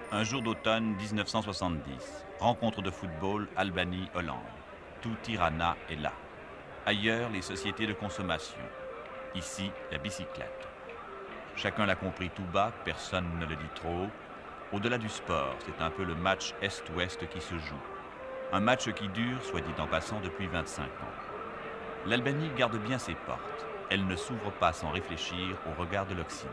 Un jour d'automne 1970. Rencontre de football Albanie-Hollande. Tout Tirana est là. Ailleurs, les sociétés de consommation. Ici, la bicyclette. Chacun l'a compris tout bas, personne ne le dit trop haut. Au-delà du sport, c'est un peu le match Est-Ouest qui se joue. Un match qui dure, soit dit en passant, depuis 25 ans. L'Albanie garde bien ses portes. Elle ne s'ouvre pas sans réfléchir au regard de l'Occident.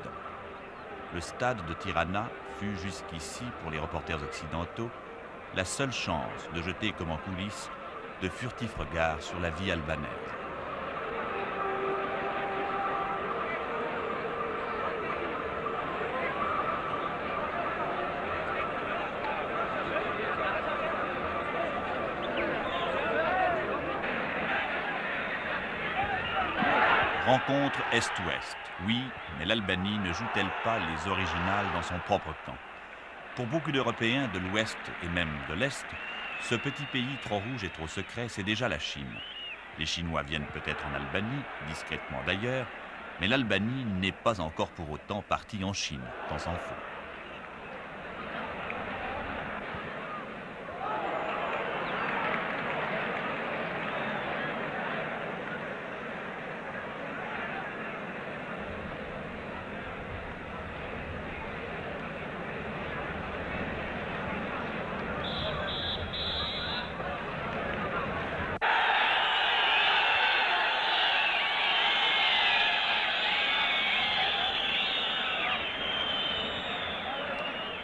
Le stade de Tirana fut jusqu'ici, pour les reporters occidentaux, la seule chance de jeter comme en coulisses de furtifs regards sur la vie albanaise. Rencontre Est-Ouest. Oui, mais l'Albanie ne joue-t-elle pas les originales dans son propre camp? Pour beaucoup d'Européens de l'Ouest et même de l'Est, ce petit pays trop rouge et trop secret, c'est déjà la Chine. Les Chinois viennent peut-être en Albanie, discrètement d'ailleurs, mais l'Albanie n'est pas encore pour autant partie en Chine, tant s'en faut.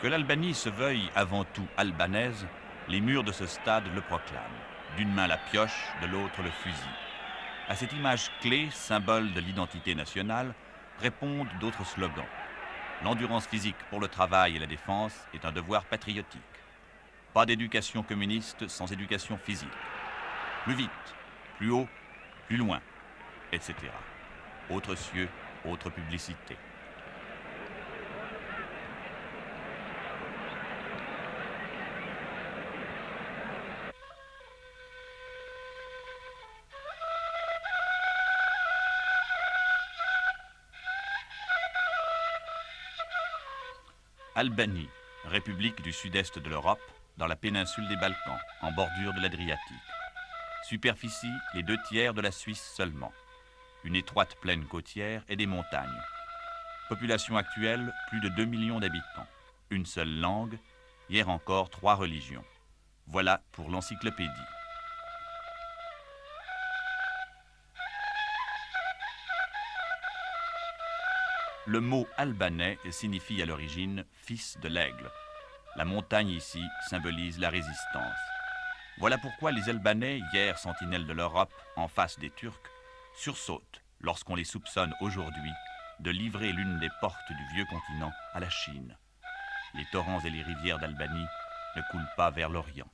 Que l'Albanie se veuille avant tout albanaise, les murs de ce stade le proclament. D'une main la pioche, de l'autre le fusil. À cette image clé, symbole de l'identité nationale, répondent d'autres slogans. L'endurance physique pour le travail et la défense est un devoir patriotique. Pas d'éducation communiste sans éducation physique. Plus vite, plus haut, plus loin, etc. Autres cieux, autre publicité. Albanie, république du sud-est de l'Europe, dans la péninsule des Balkans, en bordure de l'Adriatique. Superficie, les 2/3 de la Suisse seulement. Une étroite plaine côtière et des montagnes. Population actuelle, plus de 2 millions d'habitants. Une seule langue, hier encore 3 religions. Voilà pour l'encyclopédie. Le mot albanais signifie à l'origine « fils de l'aigle ». La montagne ici symbolise la résistance. Voilà pourquoi les Albanais, hier sentinelles de l'Europe en face des Turcs, sursautent lorsqu'on les soupçonne aujourd'hui de livrer l'une des portes du vieux continent à la Chine. Les torrents et les rivières d'Albanie ne coulent pas vers l'Orient.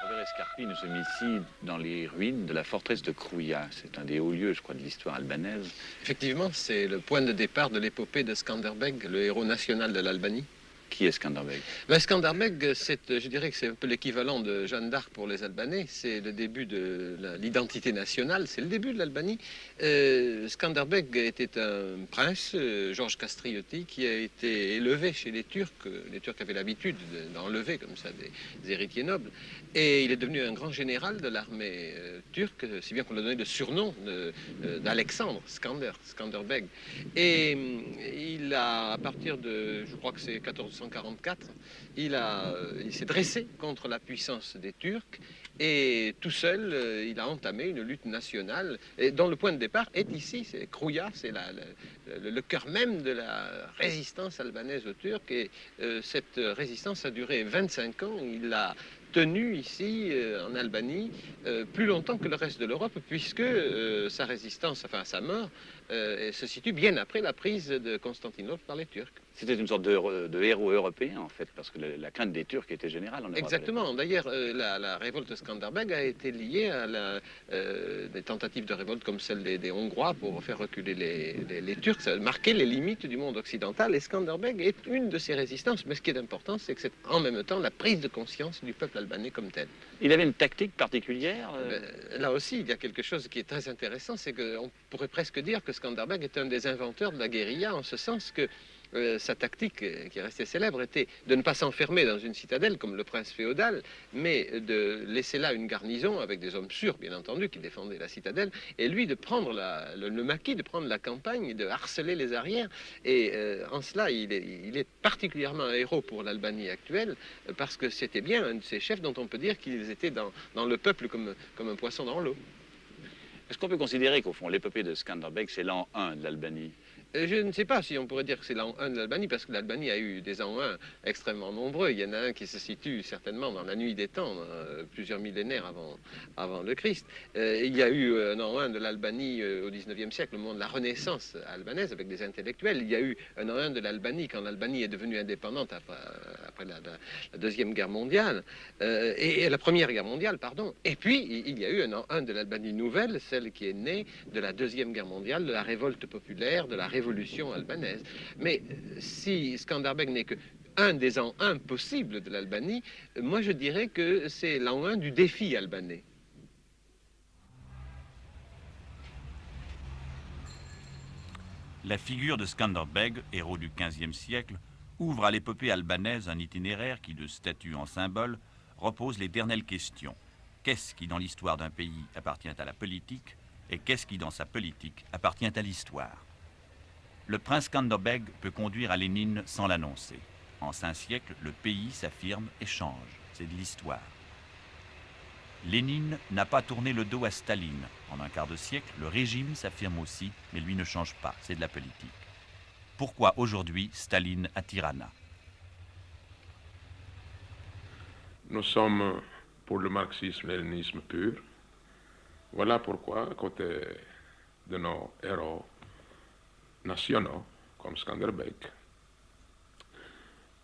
Robert Escarpi, nous sommes ici dans les ruines de la forteresse de Krouia. C'est un des hauts lieux, je crois, de l'histoire albanaise. Effectivement, c'est le point de départ de l'épopée de Skanderbeg, le héros national de l'Albanie. Qui est Skanderbeg? Skanderbeg, je dirais que c'est un peu l'équivalent de Jeanne d'Arc pour les Albanais. C'est le début de l'identité nationale, c'est le début de l'Albanie. Skanderbeg était un prince, Georges Kastrioti, qui a été élevé chez les Turcs. Les Turcs avaient l'habitude d'enlever comme ça des héritiers nobles. Et il est devenu un grand général de l'armée turque, si bien qu'on lui a donné le surnom d'Alexandre, Skanderbeg. Et il a, à partir de, je crois que c'est 1444, il s'est dressé contre la puissance des Turcs et tout seul, il a entamé une lutte nationale et dont le point de départ est ici, c'est Krouia, c'est le cœur même de la résistance albanaise aux Turcs et cette résistance a duré 25 ans. Il a tenu ici en Albanie plus longtemps que le reste de l'Europe puisque sa résistance, enfin sa mort, se situe bien après la prise de Constantinople par les Turcs. C'était une sorte de héros européen, en fait, parce que la crainte des Turcs était générale en Europe. Exactement. D'ailleurs, la révolte de Skanderbeg a été liée à des tentatives de révolte comme celle des Hongrois pour faire reculer les Turcs. Ça a marqué les limites du monde occidental et Skanderbeg est une de ces résistances. Mais ce qui est important, c'est que c'est en même temps la prise de conscience du peuple albanais comme tel. Il avait une tactique particulière Là aussi, il y a quelque chose qui est très intéressant, c'est qu'on pourrait presque dire que Skanderbeg est un des inventeurs de la guérilla, en ce sens que sa tactique, qui est restée célèbre, était de ne pas s'enfermer dans une citadelle comme le prince féodal, mais de laisser là une garnison avec des hommes sûrs, bien entendu, qui défendaient la citadelle, et lui de prendre le maquis, de prendre la campagne, de harceler les arrières. Et en cela, il est particulièrement un héros pour l'Albanie actuelle, parce que c'était bien un de ces chefs dont on peut dire qu'ils étaient dans le peuple comme un poisson dans l'eau. Est-ce qu'on peut considérer qu'au fond, l'épopée de Skanderbeg, c'est l'an 1 de l'Albanie? Je ne sais pas si on pourrait dire que c'est l'an 1 de l'Albanie, parce que l'Albanie a eu des ans 1 extrêmement nombreux. Il y en a un qui se situe certainement dans la nuit des temps, plusieurs millénaires avant le Christ. Il y a eu un an 1 de l'Albanie au 19e siècle, au moment de la Renaissance albanaise, avec des intellectuels. Il y a eu un an 1 de l'Albanie quand l'Albanie est devenue indépendante après la Deuxième Guerre mondiale, et la Première Guerre mondiale, pardon. Et puis, il y a eu un an 1 de l'Albanie nouvelle, celle qui est née de la Deuxième Guerre mondiale, de la révolte populaire, de la révolution albanaise. Mais si Skanderbeg n'est que un des ans 1 possibles de l'Albanie, moi je dirais que c'est l'an 1 du défi albanais. La figure de Skanderbeg, héros du XVe siècle, ouvre à l'épopée albanaise un itinéraire qui, de statut en symbole, repose l'éternelle question. Qu'est-ce qui, dans l'histoire d'un pays, appartient à la politique, et qu'est-ce qui, dans sa politique, appartient à l'histoire? Le prince Skanderbeg peut conduire à Lénine sans l'annoncer. En 5 siècles, le pays s'affirme et change. C'est de l'histoire. Lénine n'a pas tourné le dos à Staline. En un quart de siècle, le régime s'affirme aussi, mais lui ne change pas. C'est de la politique. Pourquoi aujourd'hui Staline à Tirana? Nous sommes pour le marxisme-léninisme pur. Voilà pourquoi, à côté de nos héros nationaux, comme Skanderbeg,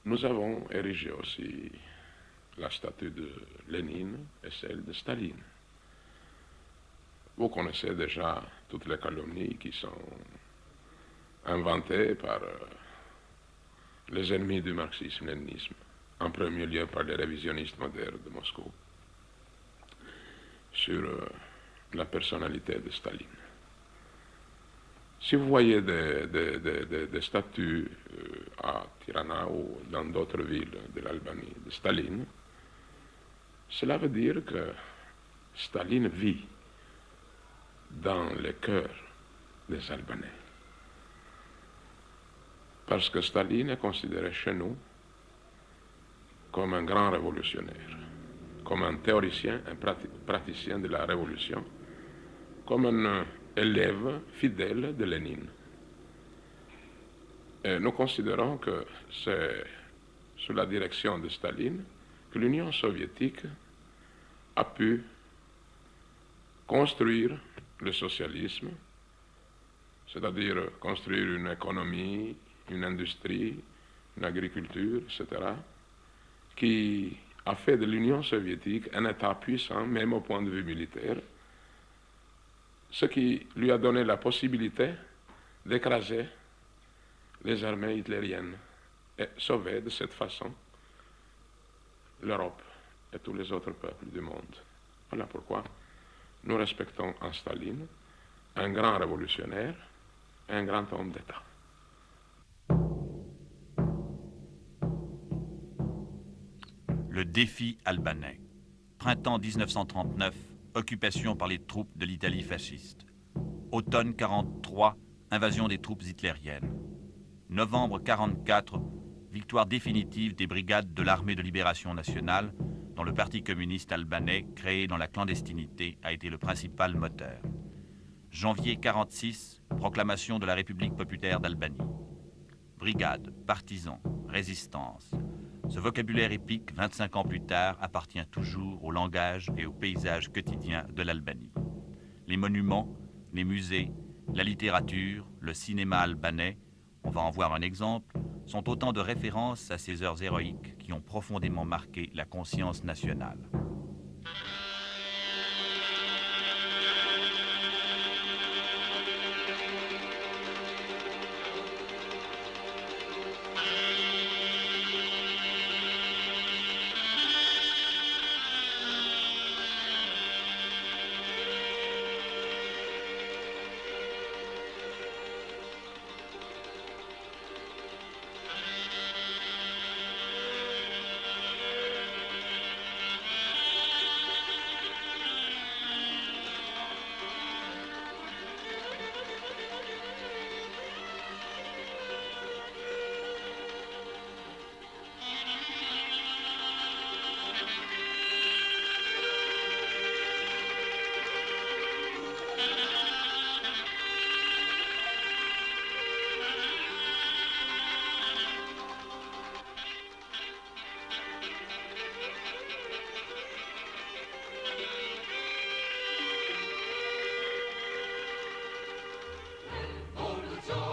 nous avons érigé aussi la statue de Lénine et celle de Staline. Vous connaissez déjà toutes les calomnies qui sont inventées par les ennemis du marxisme-léninisme, en premier lieu par les révisionnistes modernes de Moscou, sur la personnalité de Staline. Si vous voyez des statues à Tirana ou dans d'autres villes de l'Albanie de Staline, cela veut dire que Staline vit dans le cœur des Albanais. Parce que Staline est considéré chez nous comme un grand révolutionnaire, comme un théoricien, un praticien de la révolution, comme un élève fidèle de Lénine. Et nous considérons que c'est sous la direction de Staline que l'Union soviétique a pu construire le socialisme, c'est-à-dire construire une économie, une industrie, une agriculture, etc., qui a fait de l'Union soviétique un État puissant, même au point de vue militaire, ce qui lui a donné la possibilité d'écraser les armées hitlériennes et sauver de cette façon l'Europe et tous les autres peuples du monde. Voilà pourquoi nous respectons en Staline un grand révolutionnaire et un grand homme d'État. Le défi albanais. Printemps 1939, occupation par les troupes de l'Italie fasciste. Automne 43, invasion des troupes hitlériennes. Novembre 44, victoire définitive des brigades de l'armée de libération nationale, dont le Parti communiste albanais, créé dans la clandestinité, a été le principal moteur. Janvier 46, proclamation de la République populaire d'Albanie. Brigade, partisans, résistance. Ce vocabulaire épique, 25 ans plus tard, appartient toujours au langage et au paysage quotidien de l'Albanie. Les monuments, les musées, la littérature, le cinéma albanais on va en voir un exemple, sont autant de références à ces heures héroïques qui ont profondément marqué la conscience nationale.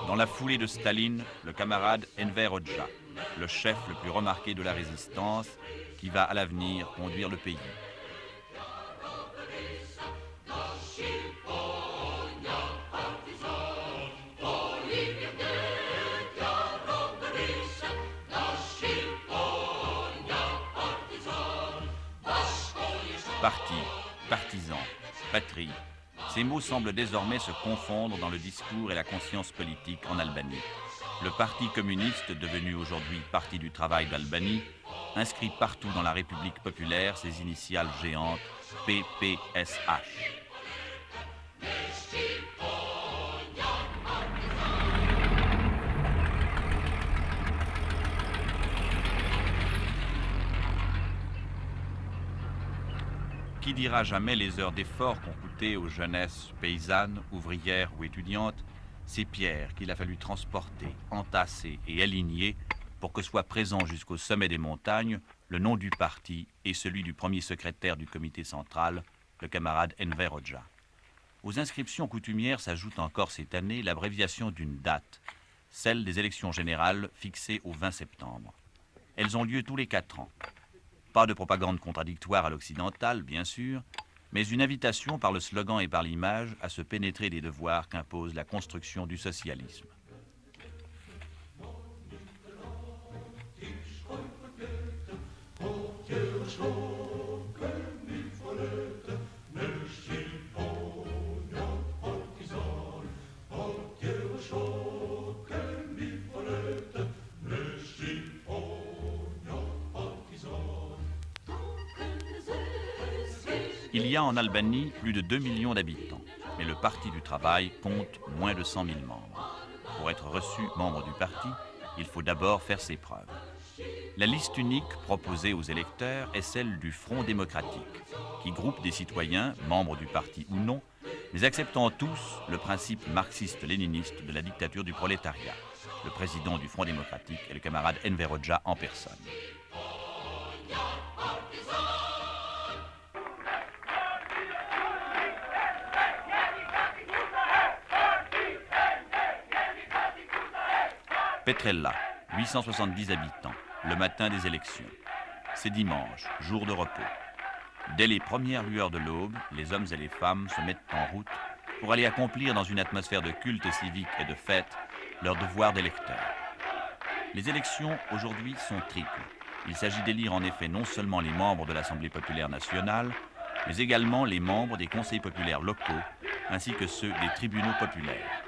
Dans la foulée de Staline, le camarade Enver Hoxha, le chef le plus remarqué de la résistance, qui va à l'avenir conduire le pays. Parti, partisan, patrie, ces mots semblent désormais se confondre dans le discours et la conscience politique en Albanie. Le Parti communiste, devenu aujourd'hui Parti du travail d'Albanie, inscrit partout dans la République populaire ses initiales géantes PPSH. Qui dira jamais les heures d'effort qu'ont coûté aux jeunesses paysannes, ouvrières ou étudiantes ces pierres qu'il a fallu transporter, entasser et aligner pour que soit présent jusqu'au sommet des montagnes le nom du parti et celui du premier secrétaire du comité central, le camarade Enver Hoxha. Aux inscriptions coutumières s'ajoute encore cette année l'abréviation d'une date, celle des élections générales fixées au 20 septembre. Elles ont lieu tous les 4 ans. Pas de propagande contradictoire à l'occidental, bien sûr, mais une invitation par le slogan et par l'image à se pénétrer des devoirs qu'impose la construction du socialisme. Il y a en Albanie plus de 2 millions d'habitants, mais le Parti du travail compte moins de 100 000 membres. Pour être reçu membre du parti, il faut d'abord faire ses preuves. La liste unique proposée aux électeurs est celle du Front démocratique, qui groupe des citoyens, membres du parti ou non, mais acceptant tous le principe marxiste-léniniste de la dictature du prolétariat. Le président du Front démocratique est le camarade Enver Hoxha en personne. Petrella, 870 habitants, le matin des élections. C'est dimanche, jour de repos. Dès les premières lueurs de l'aube, les hommes et les femmes se mettent en route pour aller accomplir dans une atmosphère de culte civique et de fête leur devoir d'électeur. Les élections aujourd'hui sont triples. Il s'agit d'élire en effet non seulement les membres de l'Assemblée populaire nationale, mais également les membres des conseils populaires locaux, ainsi que ceux des tribunaux populaires.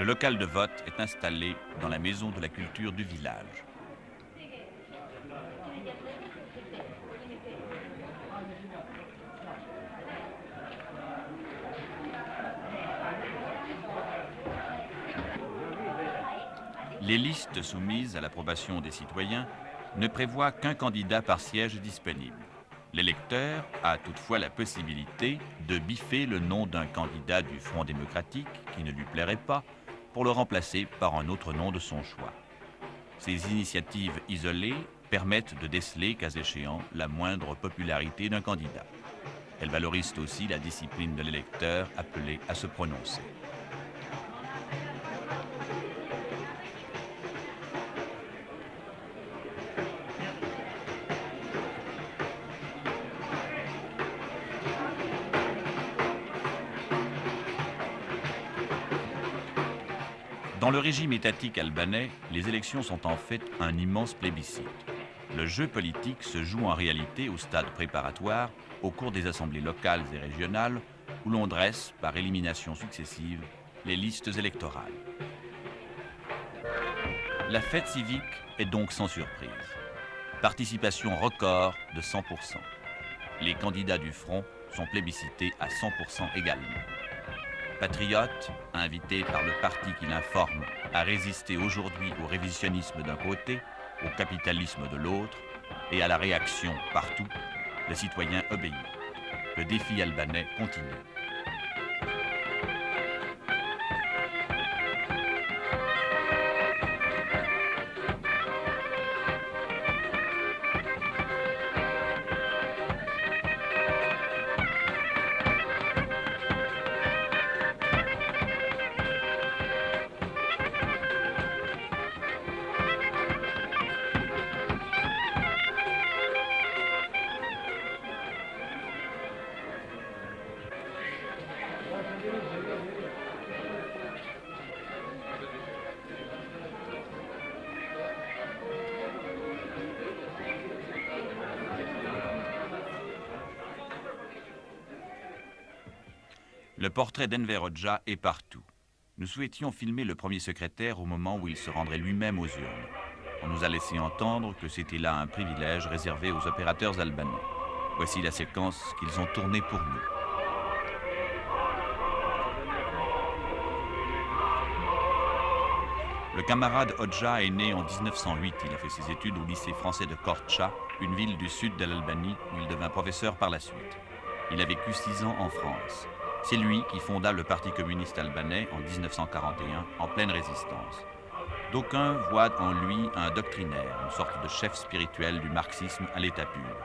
Le local de vote est installé dans la maison de la culture du village. Les listes soumises à l'approbation des citoyens ne prévoient qu'un candidat par siège disponible. L'électeur a toutefois la possibilité de biffer le nom d'un candidat du Front démocratique qui ne lui plairait pas pour le remplacer par un autre nom de son choix. Ces initiatives isolées permettent de déceler, cas échéant, la moindre popularité d'un candidat. Elles valorisent aussi la discipline de l'électeur appelé à se prononcer. Dans le régime étatique albanais, les élections sont en fait un immense plébiscite. Le jeu politique se joue en réalité au stade préparatoire, au cours des assemblées locales et régionales, où l'on dresse, par élimination successive, les listes électorales. La fête civique est donc sans surprise. Participation record de 100%. Les candidats du Front sont plébiscités à 100% également. Patriotes, invités par le parti qui l'informe à résister aujourd'hui au révisionnisme d'un côté, au capitalisme de l'autre, et à la réaction partout, le citoyen obéit. Le défi albanais continue. Le portrait d'Enver Hoxha est partout. Nous souhaitions filmer le premier secrétaire au moment où il se rendrait lui-même aux urnes. On nous a laissé entendre que c'était là un privilège réservé aux opérateurs albanais. Voici la séquence qu'ils ont tournée pour nous. Le camarade Hoxha est né en 1908. Il a fait ses études au lycée français de Korça, une ville du sud de l'Albanie où il devint professeur par la suite. Il a vécu 6 ans en France. C'est lui qui fonda le Parti communiste albanais en 1941, en pleine résistance. D'aucuns voient en lui un doctrinaire, une sorte de chef spirituel du marxisme à l'état pur.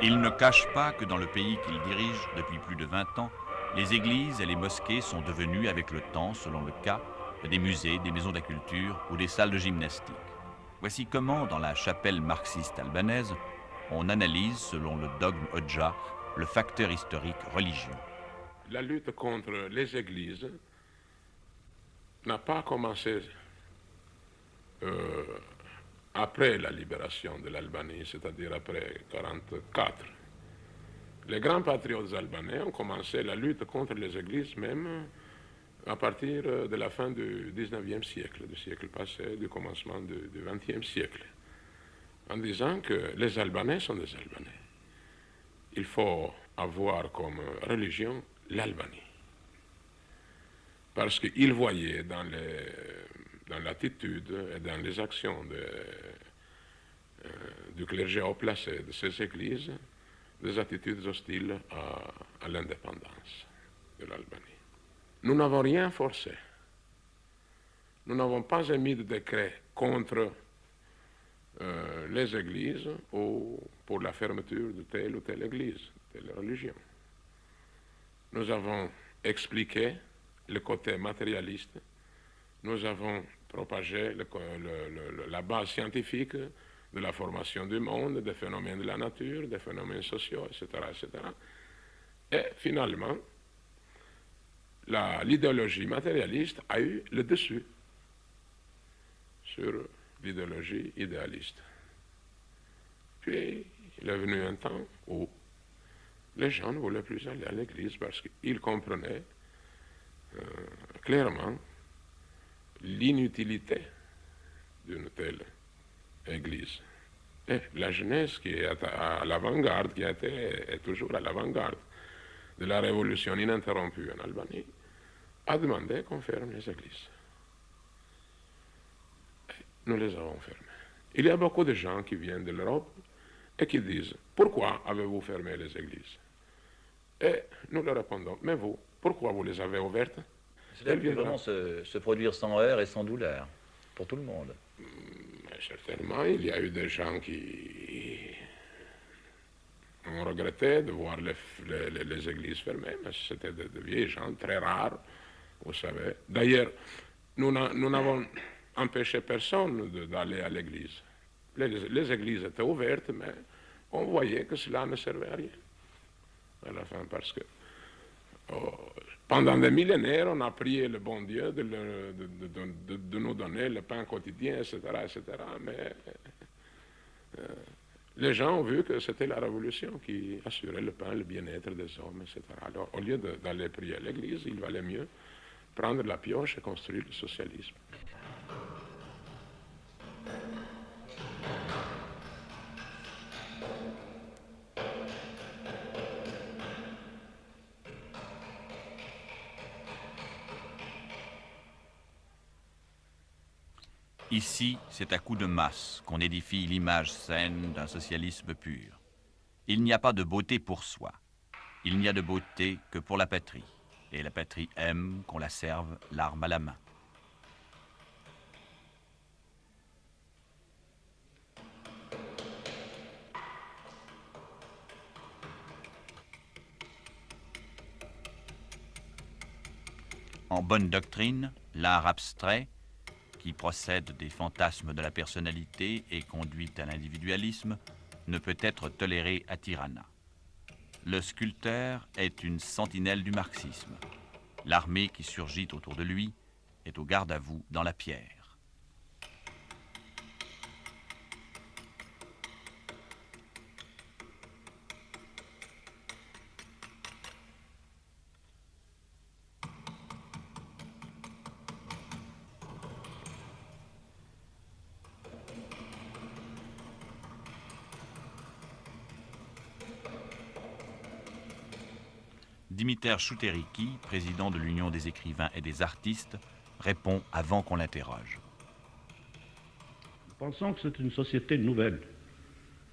Il ne cache pas que dans le pays qu'il dirige depuis plus de 20 ans, les églises et les mosquées sont devenues avec le temps, selon le cas, des musées, des maisons de la culture ou des salles de gymnastique. Voici comment, dans la chapelle marxiste albanaise, on analyse, selon le dogme Hoxha, le facteur historique religieux. La lutte contre les églises n'a pas commencé après la libération de l'Albanie, c'est-à-dire après 1944. Les grands patriotes albanais ont commencé la lutte contre les églises même à partir de la fin du 19e siècle, du siècle passé, du commencement du 20e siècle, en disant que les Albanais sont des Albanais. Il faut avoir comme religion l'Albanie. Parce qu'ils voyaient dans l'attitude et dans les actions du clergé haut placé de ces églises des attitudes hostiles à l'indépendance de l'Albanie. Nous n'avons rien forcé. Nous n'avons pas émis de décret contre les églises ou pour la fermeture de telle ou telle église, telle religion. Nous avons expliqué le côté matérialiste. Nous avons propagé la base scientifique de la formation du monde, des phénomènes de la nature, des phénomènes sociaux, etc., etc. Et finalement, l'idéologie matérialiste a eu le dessus sur l'idéologie idéaliste. Puis, il est venu un temps où les gens ne voulaient plus aller à l'église parce qu'ils comprenaient clairement l'inutilité d'une telle église. Et la jeunesse qui est à l'avant-garde, qui est toujours à l'avant-garde de la révolution ininterrompue en Albanie, a demandé qu'on ferme les églises. Et nous les avons fermées. Il y a beaucoup de gens qui viennent de l'Europe et qui disent « Pourquoi avez-vous fermé les églises ?» Et nous leur répondons « Mais vous, pourquoi vous les avez ouvertes ?» Cela peut vraiment se produire sans heurts et sans douleur, pour tout le monde. Certainement, il y a eu des gens qui ont regretté de voir les églises fermées, mais c'était de vieilles gens très rares, vous savez. D'ailleurs, nous n'avons empêché personne d'aller à l'église. Les églises étaient ouvertes, mais on voyait que cela ne servait à rien à la fin, parce que pendant des millénaires, on a prié le bon Dieu de nous donner le pain quotidien, etc., etc. Mais les gens ont vu que c'était la révolution qui assurait le pain, le bien-être des hommes, etc. Alors, au lieu d'aller prier à l'église, il valait mieux prendre la pioche et construire le socialisme. Ici, c'est à coups de masse qu'on édifie l'image saine d'un socialisme pur. Il n'y a pas de beauté pour soi. Il n'y a de beauté que pour la patrie. Et la patrie aime qu'on la serve l'arme à la main. En bonne doctrine, l'art abstrait, qui procède des fantasmes de la personnalité et conduit à l'individualisme, ne peut être toléré à Tirana. Le sculpteur est une sentinelle du marxisme. L'armée qui surgit autour de lui est au garde-à-vous dans la pierre. Dimitar Chouteriki, président de l'Union des écrivains et des artistes, répond avant qu'on l'interroge. Nous pensons que c'est une société nouvelle.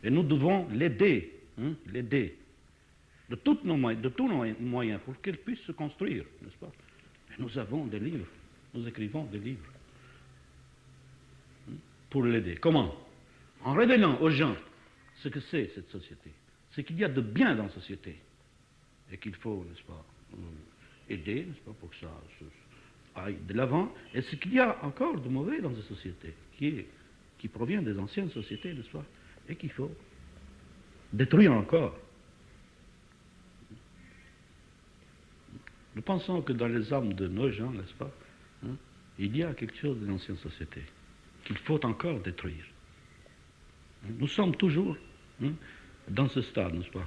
Et nous devons l'aider, l'aider de tous nos moyens pour qu'elle puisse se construire, n'est-ce pas? Et nous avons des livres, nous écrivons des livres pour l'aider. Comment? En révélant aux gens ce que c'est cette société, ce qu'il y a de bien dans la société, et qu'il faut, n'est-ce pas, aider, n'est-ce pas, pour que ça aille de l'avant, et ce qu'il y a encore de mauvais dans cette société, qui provient des anciennes sociétés, n'est-ce pas, et qu'il faut détruire encore. Nous pensons que dans les âmes de nos gens, n'est-ce pas, il y a quelque chose de l'ancienne société qu'il faut encore détruire. Nous sommes toujours dans ce stade, n'est-ce pas,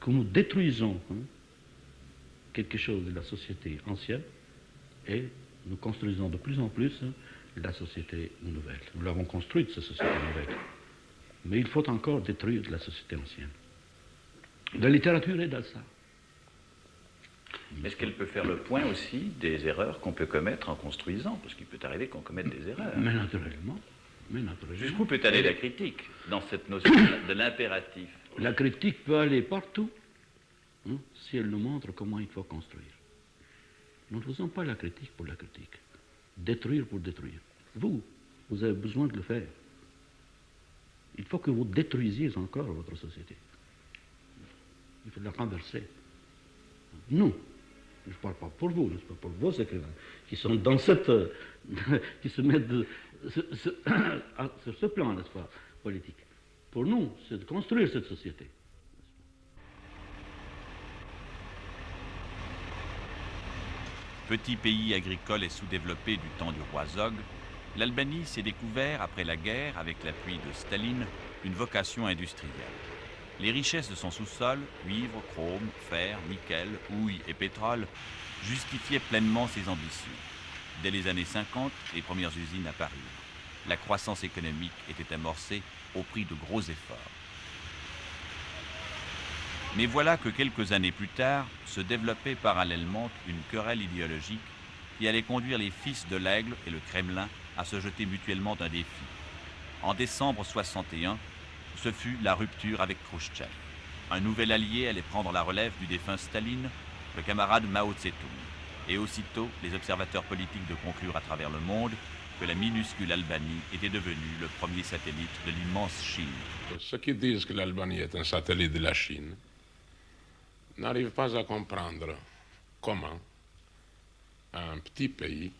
que nous détruisons quelque chose de la société ancienne et nous construisons de plus en plus la société nouvelle. Nous l'avons construite, cette société nouvelle. Mais il faut encore détruire la société ancienne. La littérature est dans ça. Est-ce qu'elle peut faire le point aussi des erreurs qu'on peut commettre en construisant? Parce qu'il peut arriver qu'on commette des erreurs. Mais naturellement. Jusqu'où peut aller la critique dans cette notion de l'impératif? La critique peut aller partout si elle nous montre comment il faut construire. Nous ne faisons pas la critique pour la critique. Détruire pour détruire. Vous avez besoin de le faire. Il faut que vous détruisiez encore votre société. Il faut la renverser. Nous, je ne parle pas pour vous, je parle pour vos écrivains, qui sont dans cette... qui se mettent sur ce plan, n'est-ce pas, politique. Pour nous, c'est de construire cette société. Petit pays agricole et sous-développé du temps du roi Zog, l'Albanie s'est découvert, après la guerre, avec l'appui de Staline, une vocation industrielle. Les richesses de son sous-sol, cuivre, chrome, fer, nickel, houille et pétrole, justifiaient pleinement ses ambitions. Dès les années 50, les premières usines apparurent. La croissance économique était amorcée au prix de gros efforts. Mais voilà que quelques années plus tard se développait parallèlement une querelle idéologique qui allait conduire les fils de l'Aigle et le Kremlin à se jeter mutuellement un défi. En décembre 61, ce fut la rupture avec Khrouchtchev. Un nouvel allié allait prendre la relève du défunt Staline, le camarade Mao Tse-tung. Et aussitôt, les observateurs politiques de conclure à travers le monde que la minuscule Albanie était devenue le premier satellite de l'immense Chine. Ceux qui disent que l'Albanie est un satellite de la Chine n'arrivent pas à comprendre comment un petit pays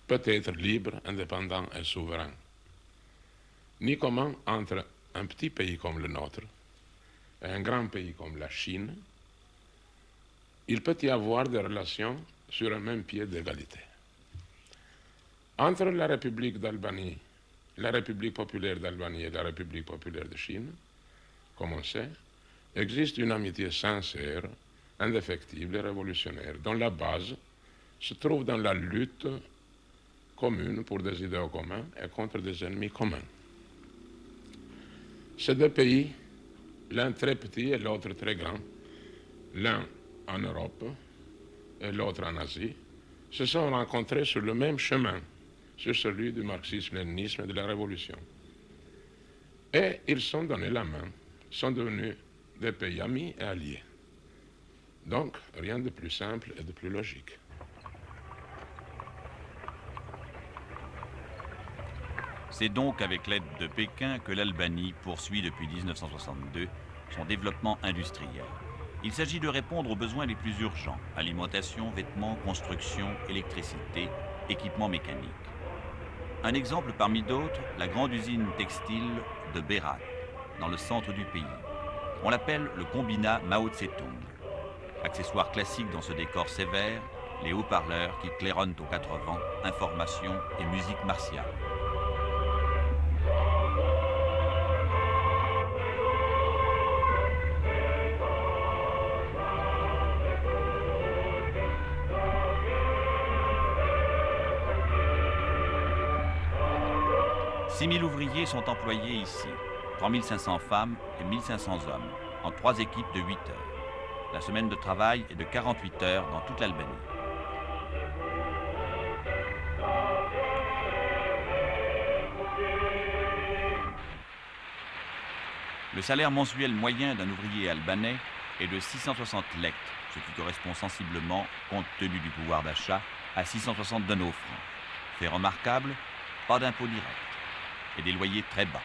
peut être libre, indépendant et souverain, ni comment entre un petit pays comme le nôtre et un grand pays comme la Chine, il peut y avoir des relations sur un même pied d'égalité. Entre la République d'Albanie, la République populaire d'Albanie et la République populaire de Chine, comme on sait, existe une amitié sincère, indéfectible et révolutionnaire, dont la base se trouve dans la lutte commune pour des idéaux communs et contre des ennemis communs. Ces deux pays, l'un très petit et l'autre très grand, l'un en Europe et l'autre en Asie, se sont rencontrés sur le même chemin, sur celui du marxisme-léninisme et de la révolution. Et ils sont donné la main, sont devenus des pays amis et alliés. Donc, rien de plus simple et de plus logique. C'est donc avec l'aide de Pékin que l'Albanie poursuit depuis 1962 son développement industriel. Il s'agit de répondre aux besoins les plus urgents: alimentation, vêtements, construction, électricité, équipements mécaniques. Un exemple parmi d'autres, la grande usine textile de Berat, dans le centre du pays. On l'appelle le combinat Mao Tse-tung. Accessoire classique dans ce décor sévère, les haut-parleurs qui claironnent aux quatre vents, information et musique martiale. « 6000 ouvriers sont employés ici, 3500 femmes et 1500 hommes, en 3 équipes de 8 heures. La semaine de travail est de 48 heures dans toute l'Albanie. Le salaire mensuel moyen d'un ouvrier albanais est de 660 lek, ce qui correspond sensiblement, compte tenu du pouvoir d'achat, à 660 de nos francs. Fait remarquable, pas d'impôt direct et des loyers très bas.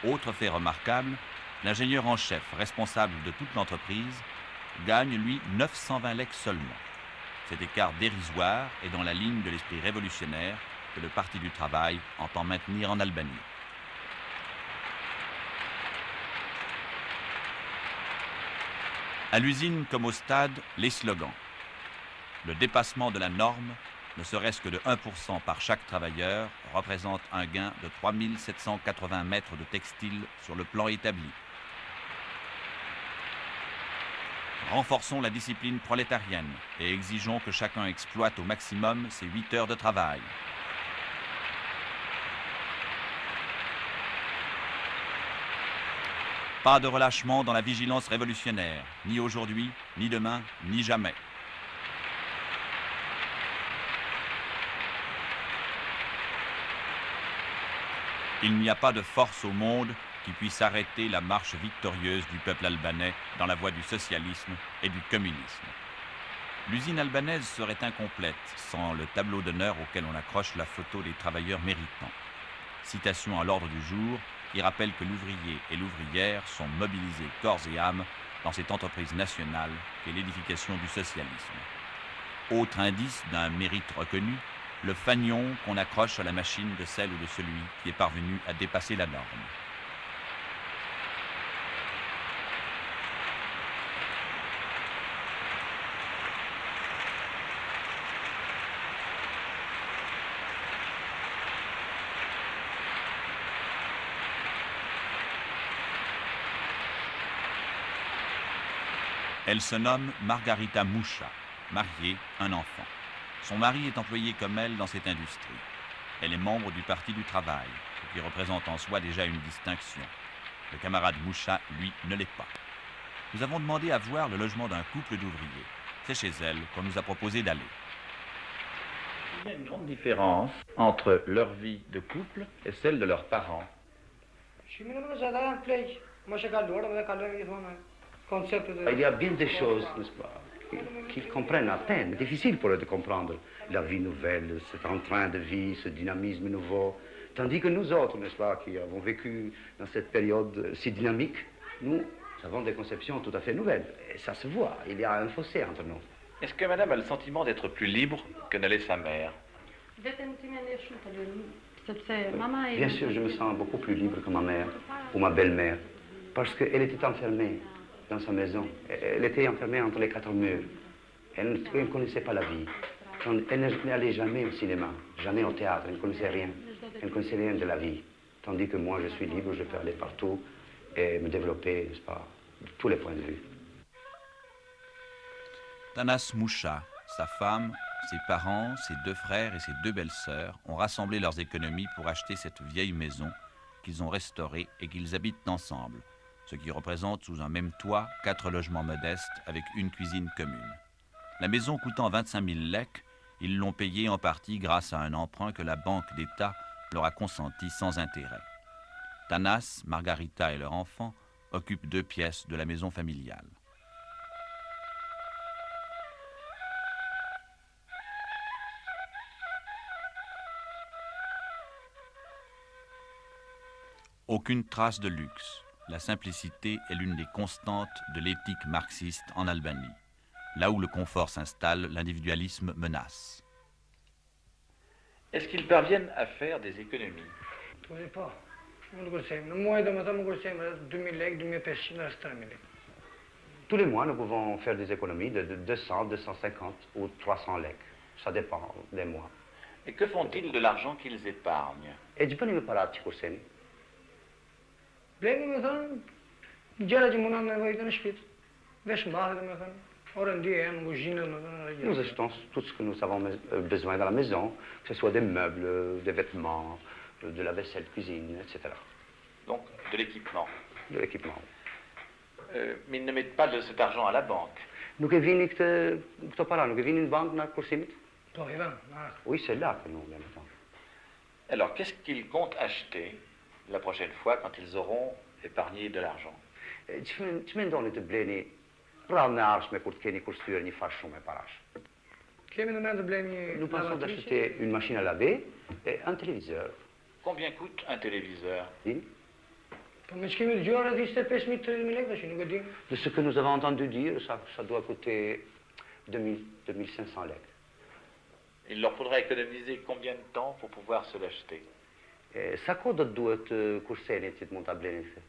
Autre fait remarquable, l'ingénieur en chef, responsable de toute l'entreprise, gagne, lui, 920 lek seulement. Cet écart dérisoire est dans la ligne de l'esprit révolutionnaire que le Parti du Travail entend maintenir en Albanie. À l'usine comme au stade, les slogans. Le dépassement de la norme, ne serait-ce que de 1% par chaque travailleur, représente un gain de 3780 mètres de textile sur le plan établi. Renforçons la discipline prolétarienne et exigeons que chacun exploite au maximum ses 8 heures de travail. Pas de relâchement dans la vigilance révolutionnaire, ni aujourd'hui, ni demain, ni jamais. Il n'y a pas de force au monde qui puisse arrêter la marche victorieuse du peuple albanais dans la voie du socialisme et du communisme. L'usine albanaise serait incomplète sans le tableau d'honneur auquel on accroche la photo des travailleurs méritants. Citation à l'ordre du jour qui rappelle que l'ouvrier et l'ouvrière sont mobilisés corps et âme dans cette entreprise nationale qu'est l'édification du socialisme. Autre indice d'un mérite reconnu, le fanion qu'on accroche à la machine de celle ou de celui qui est parvenu à dépasser la norme. Elle se nomme Margarita Moucha, mariée, un enfant. Son mari est employé comme elle dans cette industrie. Elle est membre du Parti du Travail, ce qui représente en soi déjà une distinction. Le camarade Moucha, lui, ne l'est pas. Nous avons demandé à voir le logement d'un couple d'ouvriers. C'est chez elle qu'on nous a proposé d'aller. Il y a une grande différence entre leur vie de couple et celle de leurs parents. Il y a bien des choses, n'est-ce pas, qu'ils comprennent à peine. Difficile pour eux de comprendre la vie nouvelle, cet entrain de vie, ce dynamisme nouveau. Tandis que nous autres, n'est-ce pas, qui avons vécu dans cette période si dynamique, nous avons des conceptions tout à fait nouvelles. Et ça se voit, il y a un fossé entre nous. Est-ce que madame a le sentiment d'être plus libre que ne l'est sa mère? Bien sûr, je me sens beaucoup plus libre que ma mère ou ma belle-mère, parce qu'elle était enfermée dans sa maison. Elle était enfermée entre les quatre murs. Elle ne connaissait pas la vie. Elle n'allait jamais au cinéma, jamais au théâtre, elle ne connaissait rien. Elle ne connaissait rien de la vie. Tandis que moi, je suis libre, je peux aller partout et me développer, n'est-ce pas, de tous les points de vue. Tanas Moucha, sa femme, ses parents, ses deux frères et ses deux belles-sœurs ont rassemblé leurs économies pour acheter cette vieille maison qu'ils ont restaurée et qu'ils habitent ensemble, ce qui représente sous un même toit 4 logements modestes avec une cuisine commune. La maison coûtant 25 000 lek, ils l'ont payée en partie grâce à un emprunt que la Banque d'État leur a consenti sans intérêt. Tanas, Margarita et leur enfant occupent 2 pièces de la maison familiale. Aucune trace de luxe. La simplicité est l'une des constantes de l'éthique marxiste en Albanie. Là où le confort s'installe, l'individualisme menace. Est-ce qu'ils parviennent à faire des économies? Tous les mois, nous pouvons faire des économies de 200, 250 ou 300 lek. Ça dépend des mois. Et que font-ils de l'argent qu'ils épargnent? Et tu peux me parler, Kursen? Nous achetons tout ce que nous avons besoin dans la maison, que ce soit des meubles, des vêtements, de la vaisselle, cuisine, etc. Donc de l'équipement. De l'équipement. Mais ils ne mettent pas de cet argent à la banque. Nous avons une banque dans Kursimit? Oui, c'est là que nous les mettons. Alors qu'est-ce qu'ils comptent acheter la prochaine fois quand ils auront épargné de l'argent? Nous pensons d'acheter une machine à laver et un téléviseur. Combien coûte un téléviseur? Oui. De ce que nous avons entendu dire, ça doit coûter 2500 lek. Il leur faudra économiser combien de temps pour pouvoir se l'acheter? Ça coûte 2 kurseni që të mund ta bleni se.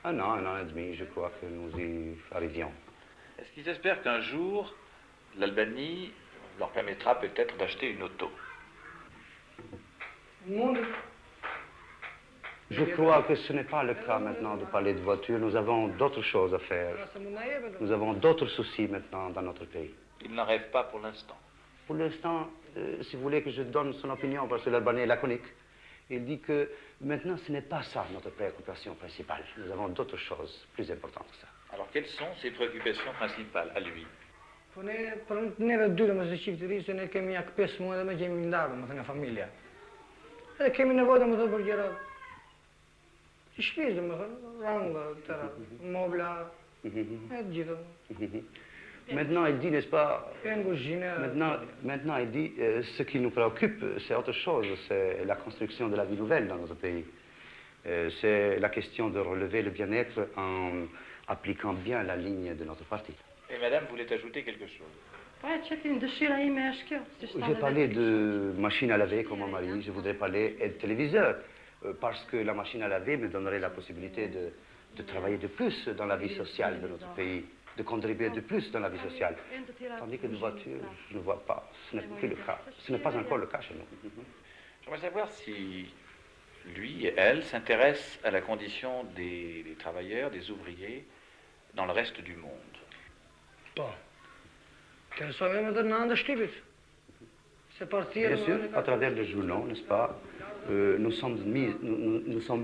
Un an et demi, je crois que nous y arrivions. Est-ce qu'ils espèrent qu'un jour, l'Albanie leur permettra peut-être d'acheter une auto? Je crois que ce n'est pas le cas maintenant de parler de voiture. Nous avons d'autres choses à faire. Nous avons d'autres soucis maintenant dans notre pays. Ils n'en rêvent pas pour l'instant. Pour l'instant, si vous voulez que je donne son opinion, parce que l'Albanais est laconique, il dit que maintenant ce n'est pas ça notre préoccupation principale. Nous avons d'autres choses plus importantes que ça. Alors quelles sont ses préoccupations principales à lui? Maintenant, il dit, n'est-ce pas, maintenant, il dit, ce qui nous préoccupe, c'est autre chose, c'est la construction de la vie nouvelle dans notre pays. C'est la question de relever le bien-être en appliquant bien la ligne de notre parti. Et madame voulait ajouter quelque chose? J'ai parlé de machine à laver comme mon mari, je voudrais parler de téléviseur, parce que la machine à laver me donnerait la possibilité de travailler de plus dans la vie sociale de notre pays, de contribuer de plus dans la vie sociale. Tandis que de voiture, je ne vois pas, ce n'est plus le cas. Ce n'est pas encore le cas chez nous. J'aimerais savoir si lui et elle s'intéressent à la condition des travailleurs, des ouvriers dans le reste du monde. Bien sûr, à travers les journaux, n'est-ce pas, nous sommes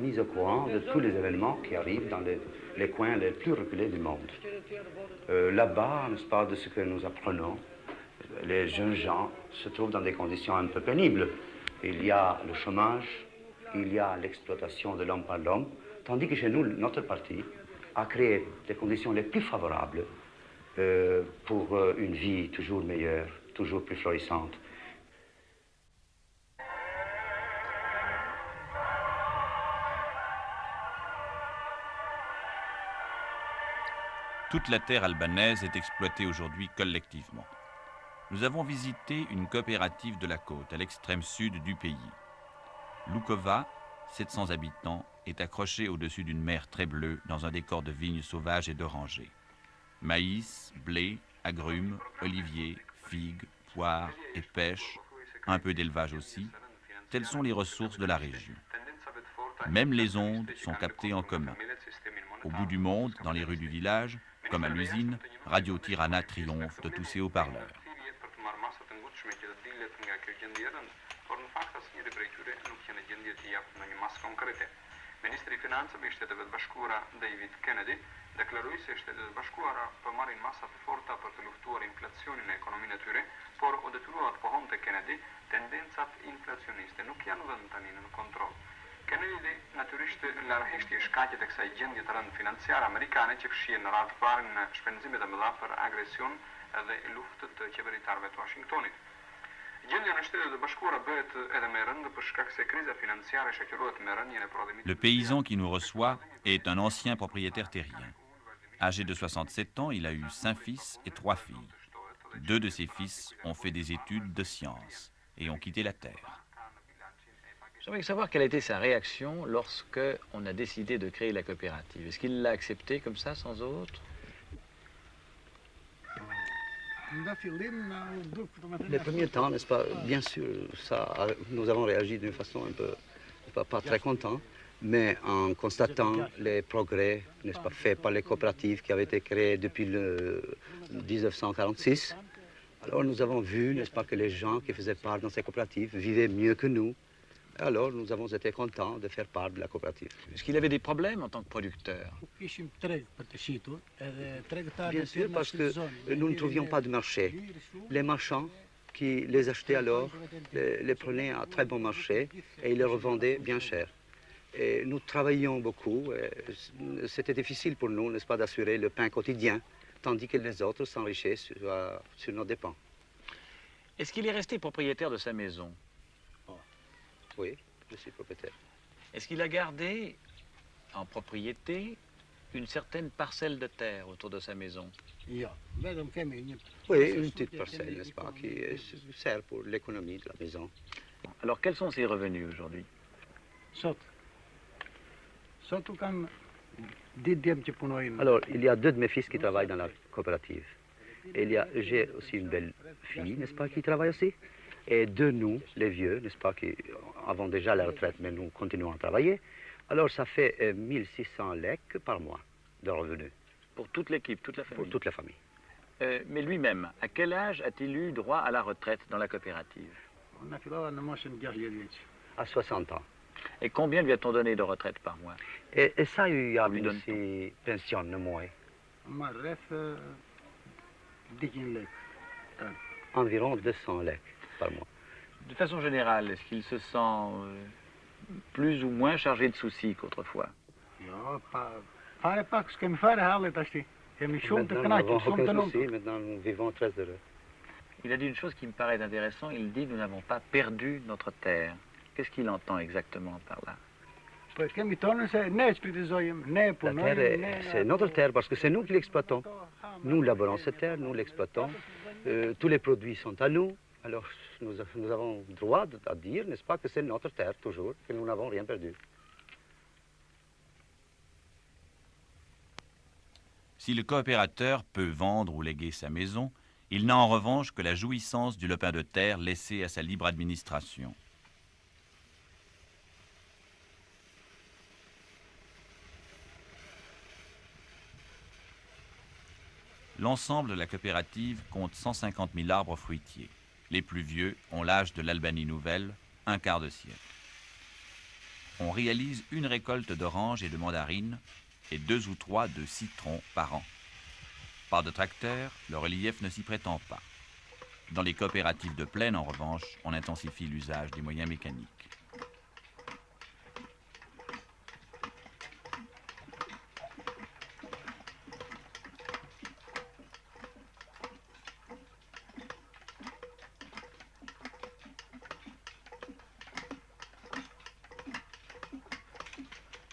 mis au courant de tous les événements qui arrivent dans les coins les plus reculés du monde. Là-bas, n'est-ce pas, de ce que nous apprenons, les jeunes gens se trouvent dans des conditions un peu pénibles. Il y a le chômage, il y a l'exploitation de l'homme par l'homme, tandis que chez nous, notre parti a créé les conditions les plus favorables pour une vie toujours meilleure, toujours plus florissante. Toute la terre albanaise est exploitée aujourd'hui collectivement. Nous avons visité une coopérative de la côte, à l'extrême sud du pays. Lukova, 700 habitants, est accrochée au-dessus d'une mer très bleue dans un décor de vignes sauvages et d'orangers. Maïs, blé, agrumes, oliviers, figues, poires et pêche, un peu d'élevage aussi, telles sont les ressources de la région. Même les ondes sont captées en commun. Au bout du monde, dans les rues du village, comme à l'usine, Radio Tirana triomphe de tous ses haut-parleurs. Ministri finansëve i Shteteve të Bashkuara David Kennedy deklaroi se Shtetet e Bashkuara po marrin masa të forta për të luftuar inflacionin në ekonominë e tyre, por u detyruar të pohonte Kennedy, tendencat inflacioniste nuk janë vënë tani në kontroll. Kennedy natyrisht largheshti shkaqet e kësaj gjendje të rëndë financiare amerikane që fshihen në radhë parë në shpenzimet e mëdha për agresion dhe luftë të qeveritarëve të Washingtonit. Le paysan qui nous reçoit est un ancien propriétaire terrien. Âgé de 67 ans, il a eu 5 fils et 3 filles. 2 de ses fils ont fait des études de sciences et ont quitté la terre. J'aimerais savoir quelle a été sa réaction lorsque on a décidé de créer la coopérative. Est-ce qu'il l'a accepté comme ça, sans autre? Les premiers temps, n'est-ce pas, bien sûr, nous avons réagi d'une façon un peu, pas très content, mais en constatant les progrès, n'est-ce pas, faits par les coopératives qui avaient été créées depuis le 1946, alors nous avons vu, n'est-ce pas, que les gens qui faisaient part dans ces coopératives vivaient mieux que nous. Alors nous avons été contents de faire part de la coopérative. Est-ce qu'il avait des problèmes en tant que producteur? Bien sûr, parce que nous ne trouvions pas de marché. Les marchands qui les achetaient alors les prenaient à très bon marché et ils les revendaient bien cher. Et nous travaillions beaucoup. C'était difficile pour nous, n'est-ce pas, d'assurer le pain quotidien, tandis que les autres s'enrichissaient sur nos dépens. Est-ce qu'il est resté propriétaire de sa maison? Oui, je suis propriétaire. Est-ce qu'il a gardé en propriété une certaine parcelle de terre autour de sa maison? Oui, une petite parcelle, n'est-ce pas, qui sert pour l'économie de la maison. Alors, quels sont ses revenus aujourd'hui? Alors, il y a 2 de mes fils qui travaillent dans la coopérative. Et j'ai aussi une belle fille, n'est-ce pas, qui travaille aussi. Et de nous, les vieux, n'est-ce pas, qui avons déjà la retraite, mais nous continuons à travailler. Alors, ça fait 1600 lek par mois de revenus. Pour toute l'équipe, toute la famille? Pour toute la famille. Mais lui-même, à quel âge a-t-il eu droit à la retraite dans la coopérative? À 60 ans. Et combien lui a-t-on donné de retraite par mois? Et ça, il y a une pension de moi. Environ 200 lek par mois. De façon générale, est-ce qu'il se sent plus ou moins chargé de soucis qu'autrefois? Maintenant, nous n'avons aucun souci, maintenant nous vivons très heureux. Il a dit une chose qui me paraît intéressante, il dit nous n'avons pas perdu notre terre. Qu'est-ce qu'il entend exactement par là? La terre, c'est notre terre parce que c'est nous qui l'exploitons. Nous labourons cette terre, nous l'exploitons. Tous les produits sont à nous. Alors nous avons droit à dire, n'est-ce pas, que c'est notre terre toujours, que nous n'avons rien perdu. Si le coopérateur peut vendre ou léguer sa maison, il n'a en revanche que la jouissance du lopin de terre laissé à sa libre administration. L'ensemble de la coopérative compte 150 000 arbres fruitiers. Les plus vieux ont l'âge de l'Albanie nouvelle, un quart de siècle. On réalise une récolte d'oranges et de mandarines et 2 ou 3 de citrons par an. Pas de tracteur, le relief ne s'y prétend pas. Dans les coopératives de plaine, en revanche, on intensifie l'usage des moyens mécaniques.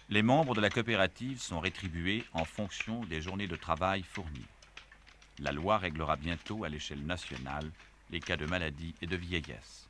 Les membres de la coopérative sont rétribués en fonction des journées de travail fournies. La loi réglera bientôt à l'échelle nationale les cas de maladie et de vieillesse.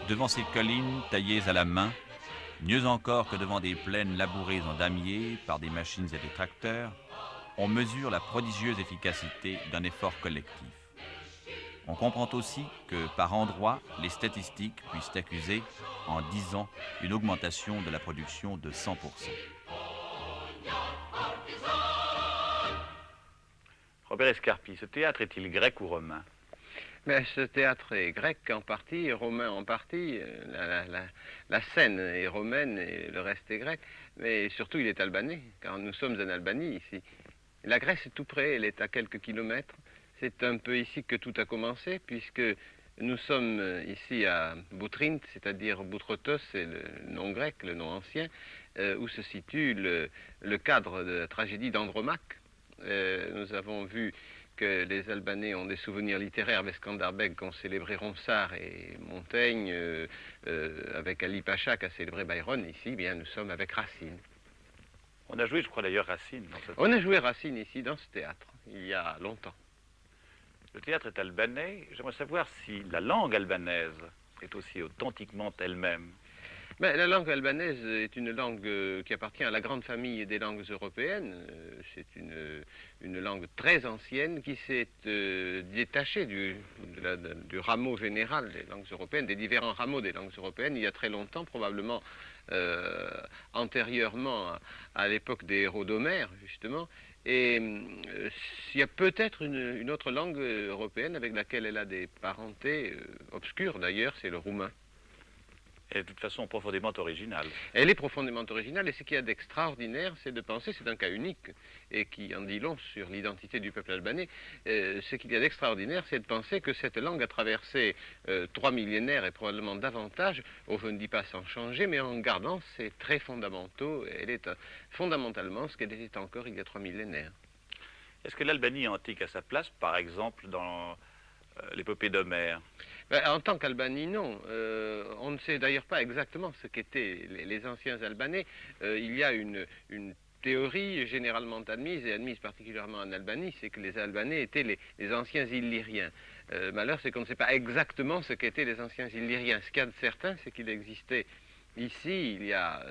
Devant ces collines taillées à la main, mieux encore que devant des plaines labourées en damier par des machines et des tracteurs, on mesure la prodigieuse efficacité d'un effort collectif. On comprend aussi que, par endroits, les statistiques puissent accuser, en 10 ans, une augmentation de la production de 100%. Robert Escarpi, ce théâtre est-il grec ou romain? Mais ce théâtre est grec en partie, romain en partie, la scène est romaine et le reste est grec, mais surtout il est albanais, car nous sommes en Albanie ici. La Grèce est tout près, elle est à quelques kilomètres. C'est un peu ici que tout a commencé, puisque nous sommes ici à Boutrint, c'est-à-dire Boutrotos, c'est le nom grec, le nom ancien, où se situe le cadre de la tragédie d'Andromaque. Nous avons vu que les Albanais ont des souvenirs littéraires avec Skanderbeg qui ont célébré Ronsard et Montaigne, avec Ali Pacha qui a célébré Byron. Ici, bien, nous sommes avec Racine. On a joué, je crois d'ailleurs, Racine dans ce On a joué Racine ici, dans ce théâtre, il y a longtemps. Le théâtre est albanais. J'aimerais savoir si la langue albanaise est aussi authentiquement elle-même. Mais la langue albanaise est une langue qui appartient à la grande famille des langues européennes. C'est une langue très ancienne qui s'est détachée du rameau général des langues européennes, des différents rameaux des langues européennes, il y a très longtemps, probablement antérieurement à l'époque des héros d'Homère, justement. Et il y a peut-être une autre langue européenne avec laquelle elle a des parentés obscures d'ailleurs, c'est le roumain. Elle est de toute façon profondément originale. Elle est profondément originale et ce qu'il y a d'extraordinaire, c'est de penser, c'est un cas unique et qui en dit long sur l'identité du peuple albanais, ce qu'il y a d'extraordinaire, c'est de penser que cette langue a traversé 3 millénaires et probablement davantage, je ne dis pas sans changer, mais en gardant ses traits fondamentaux. Elle est fondamentalement ce qu'elle était encore il y a 3 millénaires. Est-ce que l'Albanie antique a sa place, par exemple, dans l'épopée d'Homère? En tant qu'Albanie, non. On ne sait d'ailleurs pas exactement ce qu'étaient les anciens Albanais. Il y a une théorie généralement admise, et admise particulièrement en Albanie, c'est que les Albanais étaient les anciens Illyriens. Malheur, c'est qu'on ne sait pas exactement ce qu'étaient les anciens Illyriens. Ce qu'il y a de certain, c'est qu'il existait ici, il y a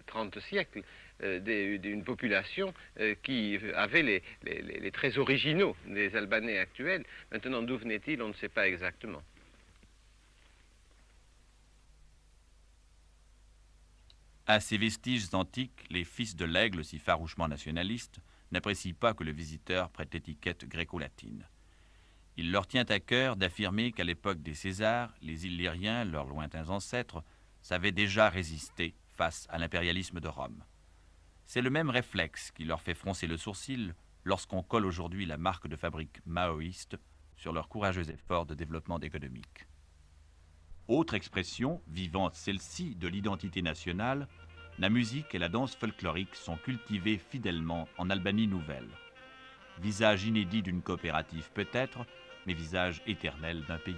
30 siècles, d'une population qui avait les traits originaux des Albanais actuels. Maintenant, d'où venait-il, on ne sait pas exactement. À ces vestiges antiques, les fils de l'aigle, si farouchement nationalistes, n'apprécient pas que le visiteur prête étiquette gréco-latine. Il leur tient à cœur d'affirmer qu'à l'époque des Césars, les Illyriens, leurs lointains ancêtres, savaient déjà résister face à l'impérialisme de Rome. C'est le même réflexe qui leur fait froncer le sourcil lorsqu'on colle aujourd'hui la marque de fabrique maoïste sur leur courageux effort de développement économique. Autre expression, vivante celle-ci, de l'identité nationale, la musique et la danse folklorique sont cultivées fidèlement en Albanie nouvelle. Visage inédit d'une coopérative peut-être, mais visage éternel d'un pays.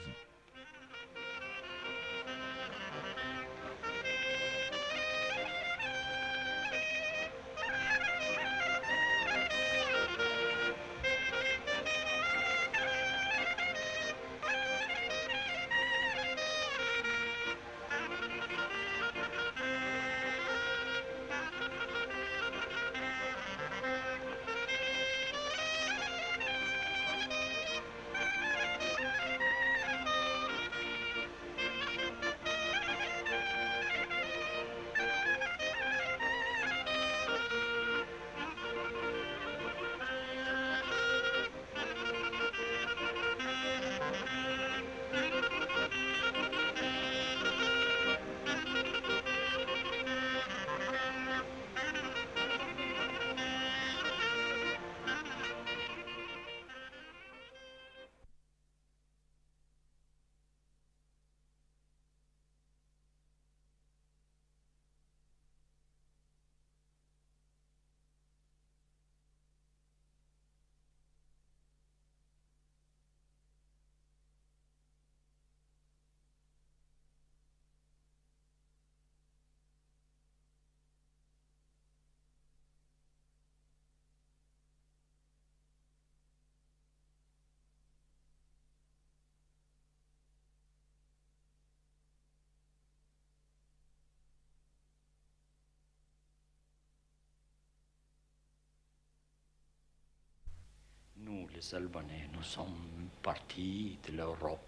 les Albanais, nous sommes partis de l'Europe.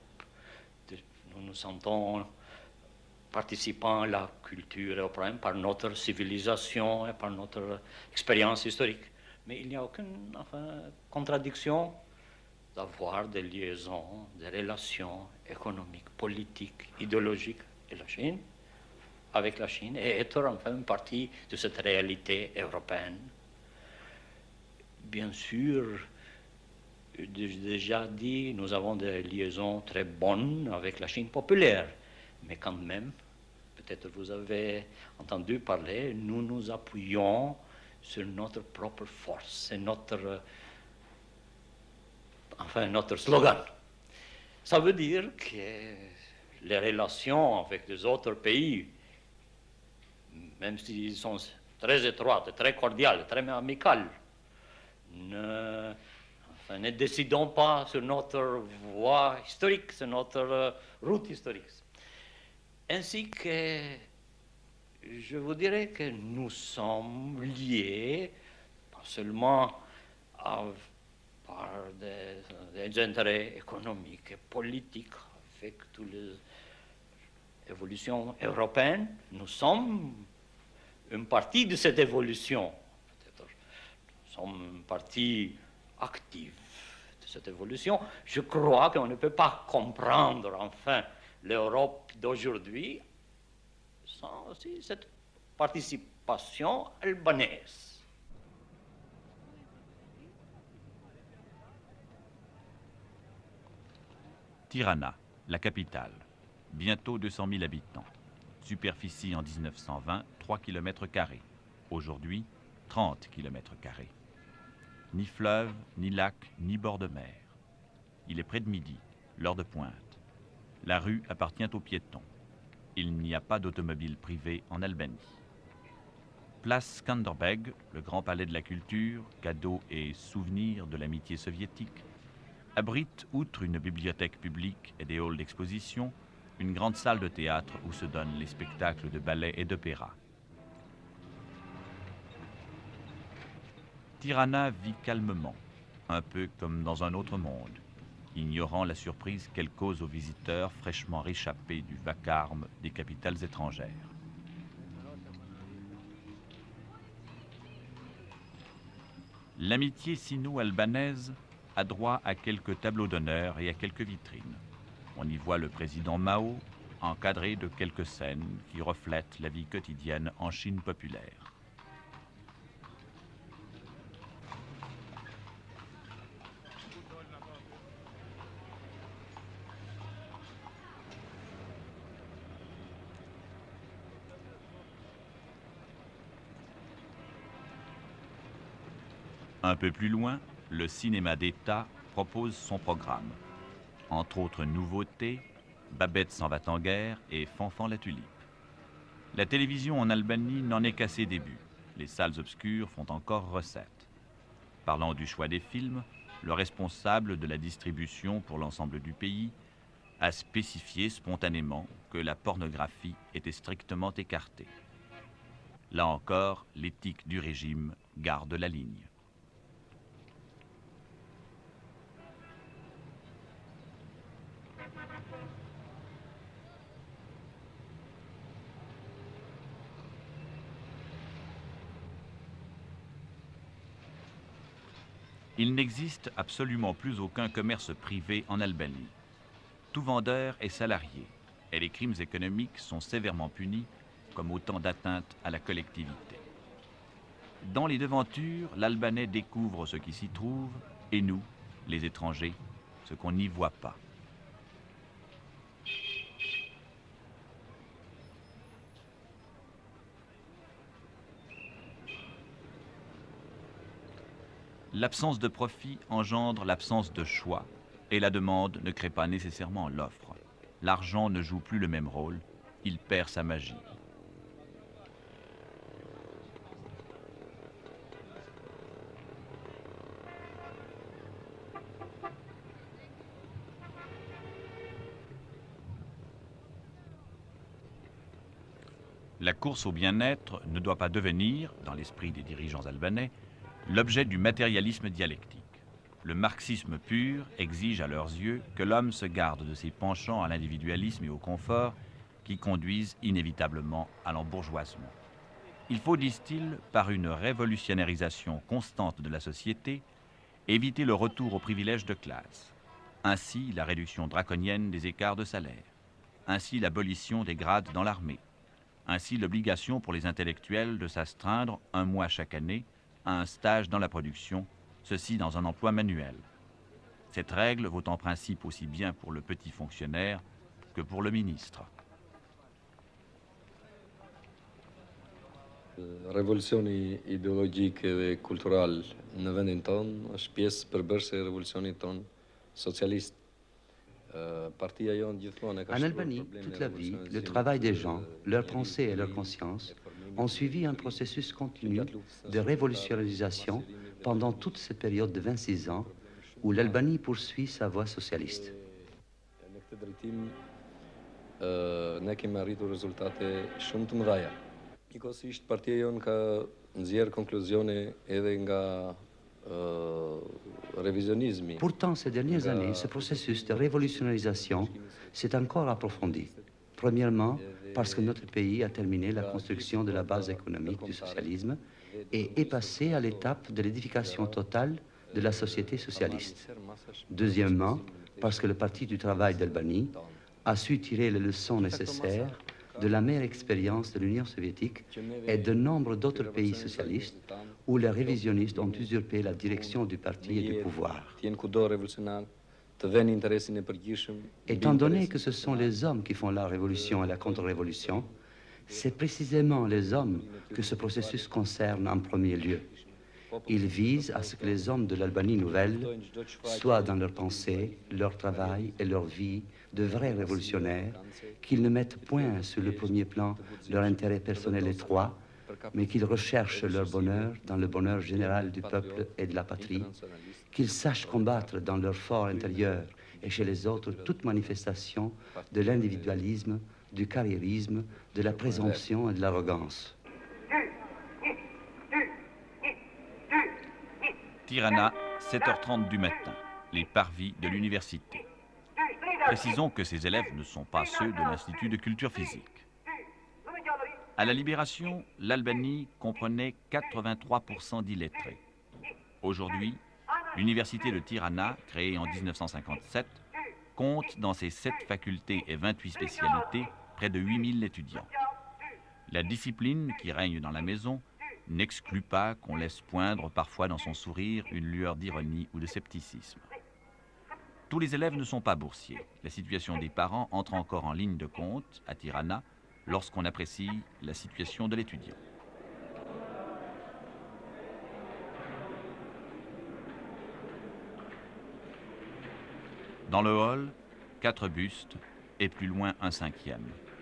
Nous nous sentons participants à la culture européenne par notre civilisation et par notre expérience historique. Mais il n'y a aucune contradiction d'avoir des liaisons, des relations économiques, politiques, idéologiques avec la Chine et être une partie de cette réalité européenne. Bien sûr, j'ai déjà dit, nous avons des liaisons très bonnes avec la Chine populaire, mais quand même, peut-être vous avez entendu parler, nous nous appuyons sur notre propre force, c'est notre slogan. Ça veut dire que les relations avec les autres pays, même s'ils sont très étroites, très cordiales, très amicales, ne décidons pas sur notre voie historique, sur notre route historique. Ainsi que je vous dirais que nous sommes liés, pas seulement par des intérêts économiques et politiques, avec toutes les évolutions européennes, nous sommes une partie de cette évolution. Nous sommes une partie active de cette évolution. Je crois qu'on ne peut pas comprendre enfin l'Europe d'aujourd'hui sans aussi cette participation albanaise. Tirana, la capitale. Bientôt 200 000 habitants. Superficie en 1920, 3 km². Aujourd'hui, 30 km². Ni fleuve, ni lac, ni bord de mer. Il est près de midi, l'heure de pointe. La rue appartient aux piétons. Il n'y a pas d'automobile privée en Albanie. Place Skanderbeg, le grand palais de la culture, cadeau et souvenir de l'amitié soviétique, abrite, outre une bibliothèque publique et des halls d'exposition, une grande salle de théâtre où se donnent les spectacles de ballet et d'opéra. Tirana vit calmement, un peu comme dans un autre monde, ignorant la surprise qu'elle cause aux visiteurs fraîchement réchappés du vacarme des capitales étrangères. L'amitié sino-albanaise a droit à quelques tableaux d'honneur et à quelques vitrines. On y voit le président Mao, encadré de quelques scènes qui reflètent la vie quotidienne en Chine populaire. Un peu plus loin, le cinéma d'État propose son programme. Entre autres nouveautés, Babette s'en va en guerre et Fanfan la tulipe. La télévision en Albanie n'en est qu'à ses débuts. Les salles obscures font encore recette. Parlant du choix des films, le responsable de la distribution pour l'ensemble du pays a spécifié spontanément que la pornographie était strictement écartée. Là encore, l'éthique du régime garde la ligne. Il n'existe absolument plus aucun commerce privé en Albanie. Tout vendeur est salarié et les crimes économiques sont sévèrement punis comme autant d'atteintes à la collectivité. Dans les devantures, l'Albanais découvre ce qui s'y trouve et nous, les étrangers, ce qu'on n'y voit pas. L'absence de profit engendre l'absence de choix et la demande ne crée pas nécessairement l'offre. L'argent ne joue plus le même rôle, il perd sa magie. La course au bien-être ne doit pas devenir, dans l'esprit des dirigeants albanais, l'objet du matérialisme dialectique. Le marxisme pur exige à leurs yeux que l'homme se garde de ses penchants à l'individualisme et au confort qui conduisent inévitablement à l'embourgeoisement. Il faut, disent-ils, par une révolutionnarisation constante de la société, éviter le retour aux privilèges de classe. Ainsi, la réduction draconienne des écarts de salaire. Ainsi, l'abolition des grades dans l'armée. Ainsi, l'obligation pour les intellectuels de s'astreindre un mois chaque année à un stage dans la production, ceci dans un emploi manuel. Cette règle vaut en principe aussi bien pour le petit fonctionnaire que pour le ministre. Revoluțiunii ideologice și culturale ne vin ton, spies perverse revoluțiunii ton socialiste. En Albanie, toute la vie, le travail des gens, leurs pensées et leur conscience ont suivi un processus continu de révolutionnarisation pendant toute cette période de 26 ans où l'Albanie poursuit sa voie socialiste. Pourtant, ces dernières années, ce processus de révolutionnarisation s'est encore approfondi. Premièrement, parce que notre pays a terminé la construction de la base économique du socialisme et est passé à l'étape de l'édification totale de la société socialiste. Deuxièmement, parce que le Parti du travail d'Albanie a su tirer les leçons nécessaires de la meilleure expérience de l'Union soviétique et de nombre d'autres pays socialistes où les révisionnistes ont usurpé la direction du parti et du pouvoir. Étant donné que ce sont les hommes qui font la révolution et la contre-révolution, c'est précisément les hommes que ce processus concerne en premier lieu. Il vise à ce que les hommes de l'Albanie nouvelle soient dans leur pensée, leur travail et leur vie de vrais révolutionnaires, qu'ils ne mettent point sur le premier plan leur intérêt personnel étroit, mais qu'ils recherchent leur bonheur dans le bonheur général du peuple et de la patrie, qu'ils sachent combattre dans leur fort intérieur et chez les autres toute manifestation de l'individualisme, du carriérisme, de la présomption et de l'arrogance. Tirana, 7h30 du matin, les parvis de l'université. Précisons que ces élèves ne sont pas ceux de l'Institut de culture physique. À la Libération, l'Albanie comprenait 83% d'illettrés. Aujourd'hui, l'université de Tirana, créée en 1957, compte dans ses 7 facultés et 28 spécialités près de 8000 étudiants. La discipline qui règne dans la maison n'exclut pas qu'on laisse poindre parfois dans son sourire une lueur d'ironie ou de scepticisme. Tous les élèves ne sont pas boursiers. La situation des parents entre encore en ligne de compte à Tirana lorsqu'on apprécie la situation de l'étudiant. Dans le hall, 4 bustes et plus loin un 5e,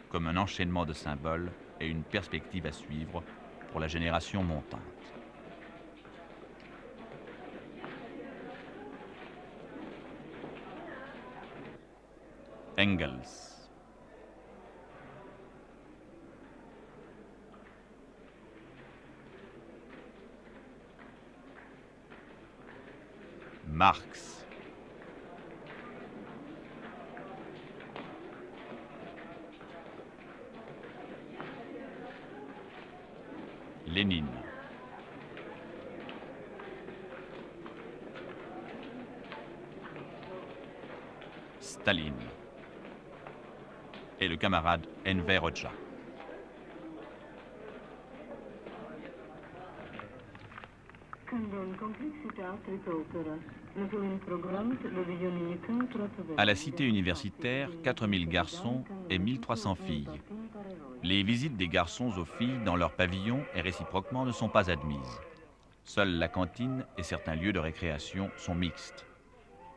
comme un enchaînement de symboles et une perspective à suivre pour la génération montante. Engels. Marx. Lénine. Staline. Et le camarade Enver Hoxha. À la cité universitaire, 4000 garçons et 1300 filles. Les visites des garçons aux filles dans leur pavillon et réciproquement ne sont pas admises. Seule la cantine et certains lieux de récréation sont mixtes.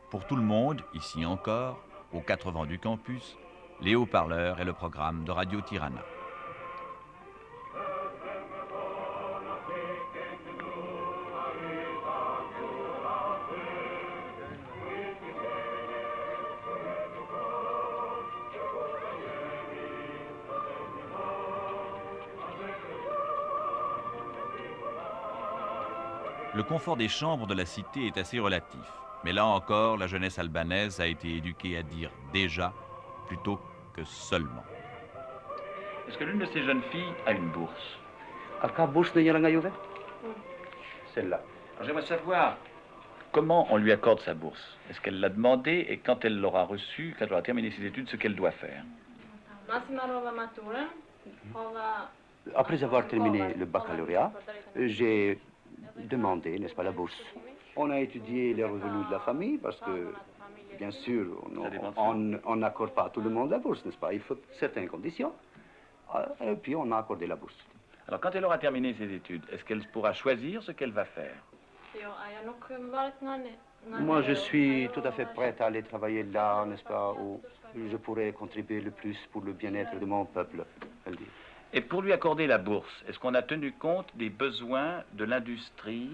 Pour tout le monde, ici encore, aux 4 vents du campus, les haut-parleurs et le programme de Radio Tirana. Le confort des chambres de la cité est assez relatif. Mais là encore, la jeunesse albanaise a été éduquée à dire déjà plutôt que seulement. Est-ce que l'une de ces jeunes filles a une bourse? Celle-là. J'aimerais savoir comment on lui accorde sa bourse. Est-ce qu'elle l'a demandé et quand elle l'aura reçue, quand elle aura terminé ses études, ce qu'elle doit faire? Après avoir terminé le baccalauréat, j'ai demandé, n'est-ce pas, la bourse. On a étudié les revenus de la famille parce que, bien sûr, on n'accorde pas à tout le monde la bourse, n'est-ce pas? Il faut certaines conditions. Et puis on a accordé la bourse. Alors quand elle aura terminé ses études, est-ce qu'elle pourra choisir ce qu'elle va faire? Moi, je suis tout à fait prête à aller travailler là, n'est-ce pas, où je pourrais contribuer le plus pour le bien-être de mon peuple, elle dit. Et pour lui accorder la bourse, est-ce qu'on a tenu compte des besoins de l'industrie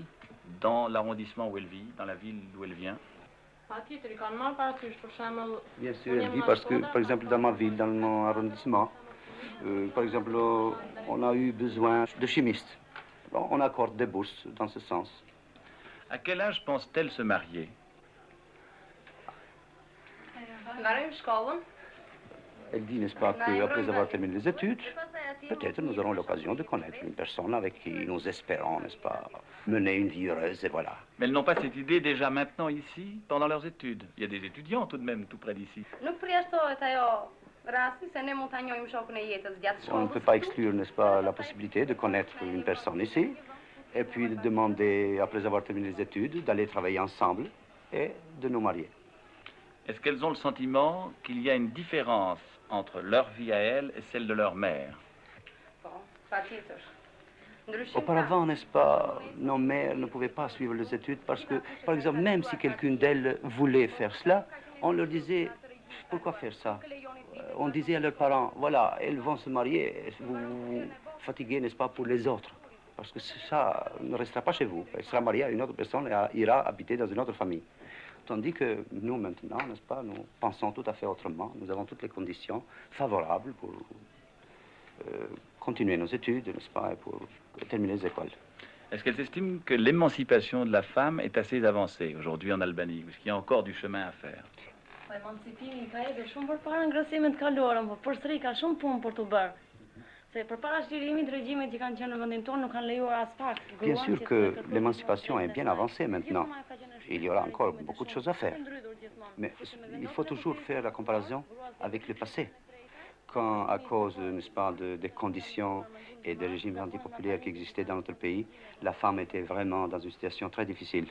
dans l'arrondissement où elle vit, dans la ville d'où elle vient? Bien sûr, elle dit parce que, par exemple, dans ma ville, dans mon arrondissement, par exemple, on a eu besoin de chimistes. Bon, on accorde des bourses dans ce sens. À quel âge pense-t-elle se marier? Elle dit, n'est-ce pas, qu'après avoir terminé les études, peut-être nous aurons l'occasion de connaître une personne avec qui nous espérons, n'est-ce pas, mener une vie heureuse, et voilà. Mais elles n'ont pas cette idée déjà maintenant ici, pendant leurs études. Il y a des étudiants tout de même tout près d'ici. On ne peut pas exclure, n'est-ce pas, la possibilité de connaître une personne ici, et puis de demander, après avoir terminé les études, d'aller travailler ensemble et de nous marier. Est-ce qu'elles ont le sentiment qu'il y a une différence entre leur vie à elles et celle de leur mère? Auparavant, n'est-ce pas, nos mères ne pouvaient pas suivre les études parce que, par exemple, même si quelqu'une d'elles voulait faire cela, on leur disait, pourquoi faire ça? On disait à leurs parents, voilà, elles vont se marier, vous vous fatiguez, n'est-ce pas, pour les autres. Parce que ça ne restera pas chez vous. Elle sera mariée à une autre personne et ira habiter dans une autre famille. Tandis que nous, maintenant, n'est-ce pas, nous pensons tout à fait autrement. Nous avons toutes les conditions favorables pour continuer nos études, n'est-ce pas, et pour terminer les écoles. Est-ce qu'elles estiment que l'émancipation de la femme est assez avancée aujourd'hui en Albanie, ou est-ce qu'il y a encore du chemin à faire? Bien sûr que l'émancipation est bien avancée maintenant. Il y aura encore beaucoup de choses à faire. Mais il faut toujours faire la comparaison avec le passé. Quand, à cause, n'est-ce pas, des conditions et des régimes antipopulaires qui existaient dans notre pays, la femme était vraiment dans une situation très difficile.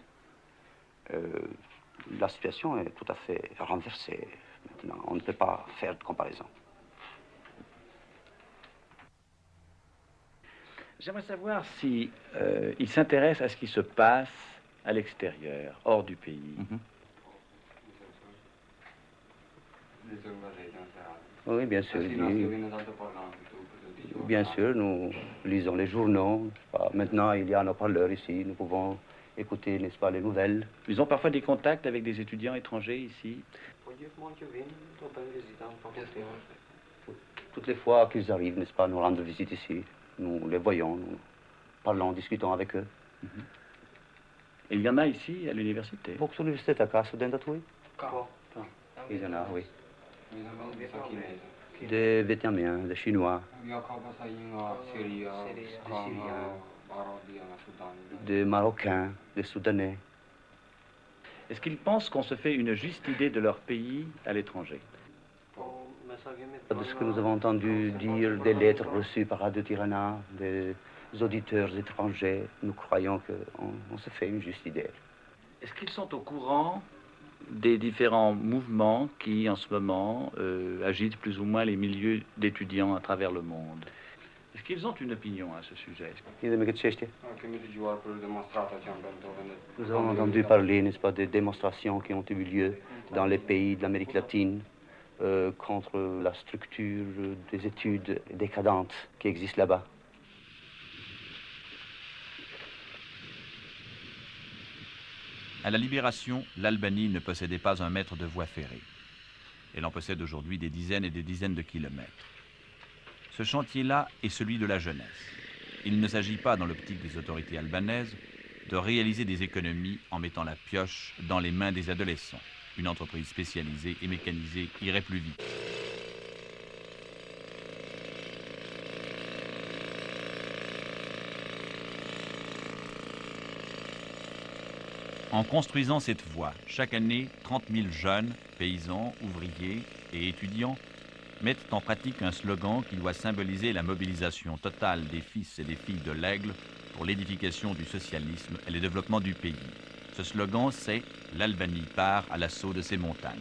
La situation est tout à fait renversée maintenant. On ne peut pas faire de comparaison. J'aimerais savoir si il s'intéresse à ce qui se passe à l'extérieur, hors du pays. Oui, bien sûr. Bien sûr, nous lisons les journaux. Maintenant, il y a nos parleurs ici. Nous pouvons écouter, n'est-ce pas, les nouvelles. Ils ont parfois des contacts avec des étudiants étrangers ici? Toutes les fois qu'ils arrivent, n'est-ce pas, nous rendre visite ici. Nous les voyons, nous parlons, discutons avec eux. Et il y en a ici, à l'université? Beaucoup d'universités à Studentat, oui. Il y en a, oui. Des Vietnamiens, des Chinois, des Marocains, des Soudanais. Est-ce qu'ils pensent qu'on se fait une juste idée de leur pays à l'étranger? De ce que nous avons entendu dire, des lettres reçues par Radio Tirana, des auditeurs étrangers, nous croyons qu'on se fait une juste idée. Est-ce qu'ils sont au courant des différents mouvements qui, en ce moment, agitent plus ou moins les milieux d'étudiants à travers le monde? Est-ce qu'ils ont une opinion à ce sujet? Nous avons entendu parler, n'est-ce pas, des démonstrations qui ont eu lieu dans les pays de l'Amérique latine contre la structure des études décadentes qui existent là-bas. À la Libération, l'Albanie ne possédait pas un mètre de voie ferrée. Elle en possède aujourd'hui des dizaines et des dizaines de kilomètres. Ce chantier-là est celui de la jeunesse. Il ne s'agit pas, dans l'optique des autorités albanaises, de réaliser des économies en mettant la pioche dans les mains des adolescents. Une entreprise spécialisée et mécanisée irait plus vite. En construisant cette voie, chaque année, 30 000 jeunes, paysans, ouvriers et étudiants mettent en pratique un slogan qui doit symboliser la mobilisation totale des fils et des filles de l'Aigle pour l'édification du socialisme et le développement du pays. Ce slogan, c'est « L'Albanie part à l'assaut de ses montagnes ».